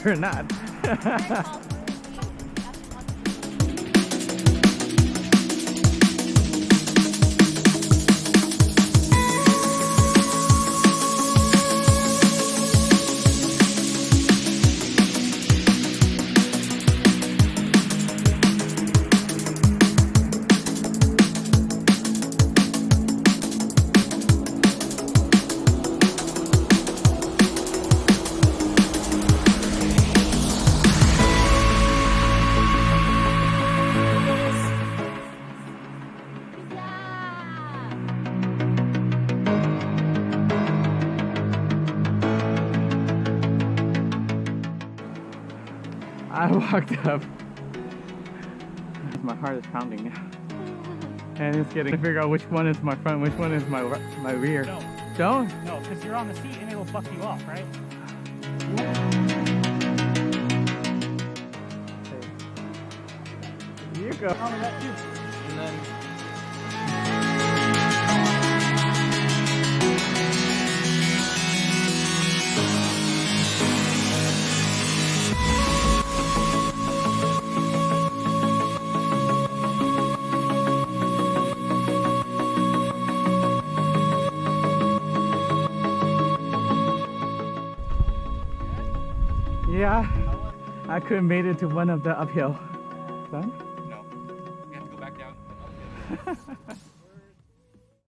you're not. I walked up. My heart is pounding now. And it's getting to figure out which one is my front, which one is my rear. No. Don't? No, because you're on the seat and it'll fuck you off, right? You go. Oh, that too. And then yeah, I could have made it to one of the uphill. Done? No. We have to go back down.